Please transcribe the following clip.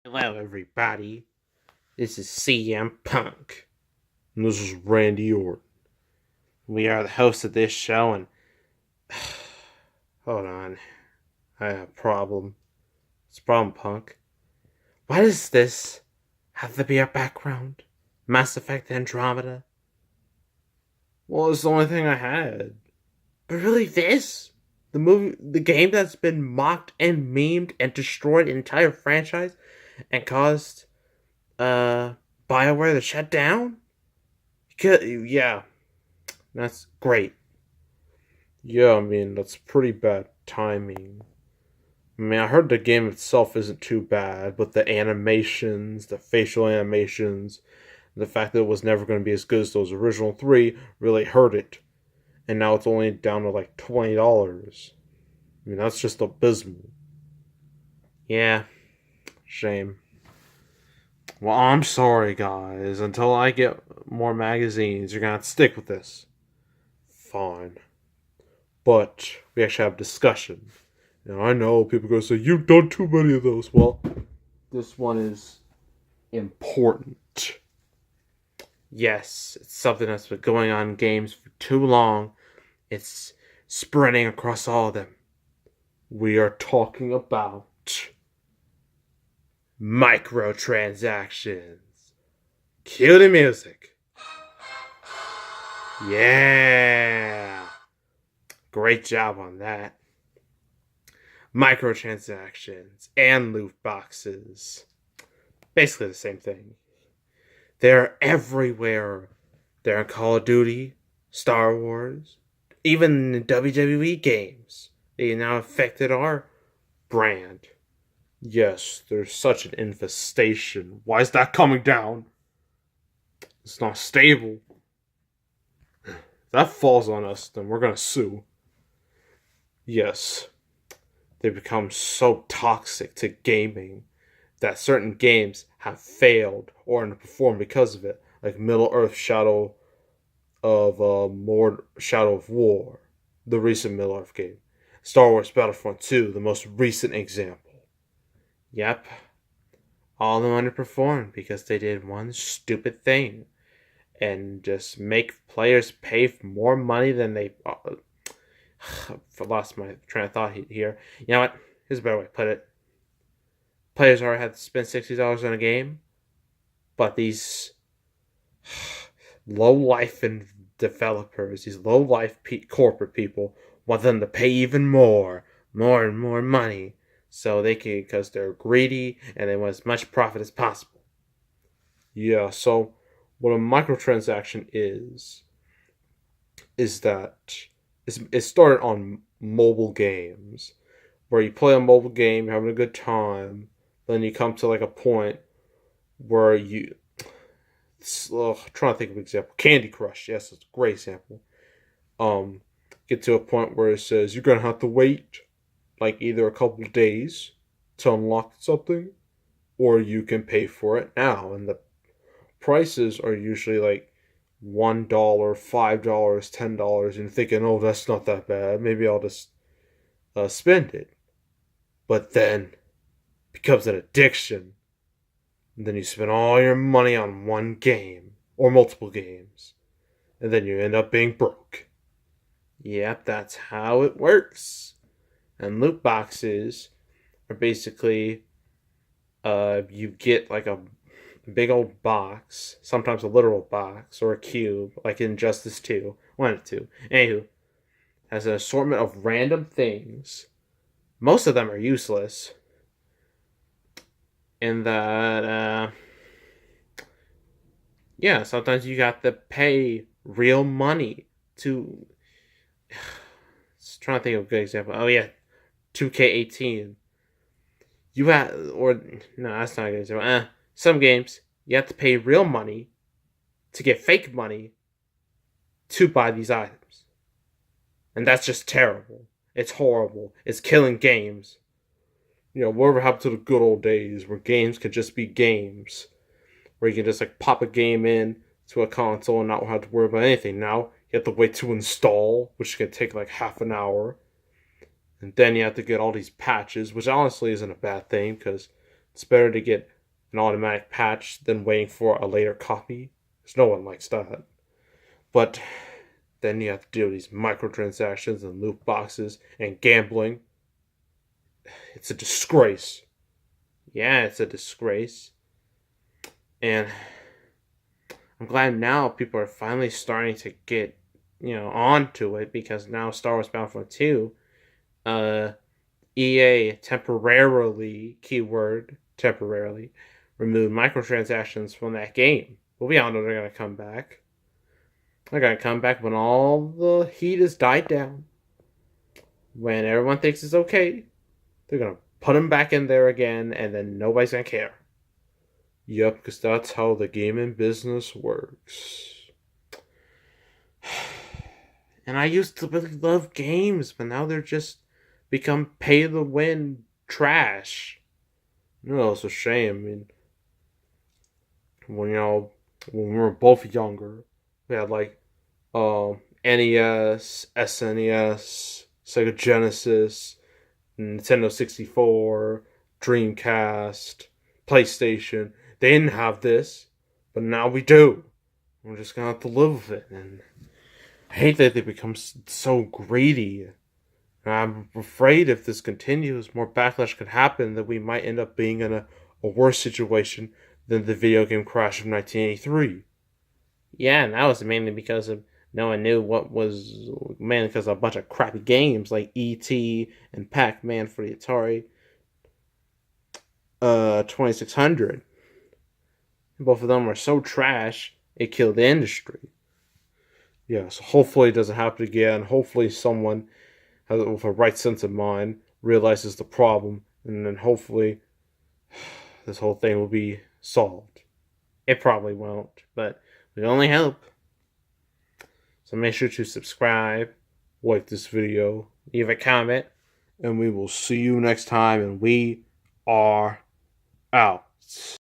Hello, everybody. This is CM Punk. And this is Randy Orton. We are the hosts of this show, and hold on, I have a problem. It's a problem, Punk. Why does this have to be our background? Mass Effect Andromeda? Well, it's the only thing I had. But really, this? The game that's been mocked and memed and destroyed an entire franchise and caused, BioWare to shut down? Yeah, that's great. Yeah, I mean, that's pretty bad timing. I mean, I heard the game itself isn't too bad, but the animations, the facial animations, the fact that it was never going to be as good as those original three really hurt it. And now it's only down to like $20. I mean, that's just abysmal. Yeah, shame. Well, I'm sorry, guys. Until I get more magazines, you're gonna have to stick with this. Fine. But we actually have discussion. Now, I know people are going to say, you've done too many of those. Well, this one is important. Yes, it's something that's been going on in games for too long. It's spreading across all of them. We are talking about microtransactions. Cue the music. Yeah. Great job on that. Microtransactions and loot boxes. Basically the same thing. They're everywhere. They're in Call of Duty, Star Wars, even in WWE games. They now affected our brand. Yes, there's such an infestation. Why is that coming down? It's not stable. If that falls on us, then we're gonna sue. Yes, they become so toxic to gaming that certain games have failed or underperformed because of it, like Middle Earth Shadow of War, the recent Middle Earth game. Star Wars Battlefront 2, the most recent example. Yep, all of them underperformed because they did one stupid thing and just make players pay for more money than they. I lost my train of thought here. You know what? Here's a better way to put it. Players already had to spend $60 on a game, but these low life and developers, these low life corporate people, want them to pay even more and more money, so they can, because they're greedy and they want as much profit as possible. Yeah. So what a microtransaction is that it started on mobile games, where you play a mobile game, you're having a good time, then you come to like a point where you. Trying to think of an example. Candy Crush, yes, it's a great example. Get to a point where it says you're gonna have to wait like either a couple days to unlock something, or you can pay for it now, and the prices are usually like $1, $5, $10, and you're thinking, oh, that's not that bad. Maybe I'll just spend it. But then it becomes an addiction. And then you spend all your money on one game or multiple games, and then you end up being broke. Yep, that's how it works. And loot boxes are basically you get like a big old box, sometimes a literal box or a cube, like in Injustice 2, one of the two. Anywho, has an assortment of random things. Most of them are useless. In that, yeah, sometimes you got to pay real money to. Just trying to think of a good example. Oh yeah, 2K18. You have, or no, that's not a good example. Some games you have to pay real money to get fake money to buy these items, and that's just terrible. It's horrible. It's killing games. Whatever happened to the good old days where games could just be games, where you can just like pop a game in to a console and not have to worry about anything. Now you have to wait to install, which can take like half an hour, and then you have to get all these patches, which honestly isn't a bad thing because it's better to get an automatic patch than waiting for a later copy. Because no one likes that. But then you have to deal with these microtransactions and loot boxes and gambling. It's a disgrace. Yeah, it's a disgrace. And I'm glad now people are finally starting to get, onto it, because now Star Wars Battlefront 2, EA temporarily, keyword temporarily, removed microtransactions from that game. But we all know they're going to come back. They're going to come back when all the heat has died down. When everyone thinks it's okay, they're going to put them back in there again, and then nobody's going to care. Yep, because that's how the gaming business works. And I used to really love games, but now they're just become pay-to-win trash. It's a shame. I mean, when we were both younger, we had NES, SNES, Sega Genesis, Nintendo 64, Dreamcast, PlayStation. They didn't have this, but now we do. We're just gonna have to live with it. And I hate that they become so greedy. And I'm afraid if this continues, more backlash could happen, that we might end up being in a worse situation than the video game crash of 1983. Yeah, and that was mainly because no one knew what was, mainly because of a bunch of crappy games like E.T. and Pac-Man for the Atari 2600. Both of them were so trash, it killed the industry. Yeah, so hopefully it doesn't happen again. Hopefully someone with a right sense of mind realizes the problem, and then hopefully this whole thing will be solved. It probably won't, but we only hope. So make sure to subscribe, like this video, leave a comment, and we will see you next time, and we are out.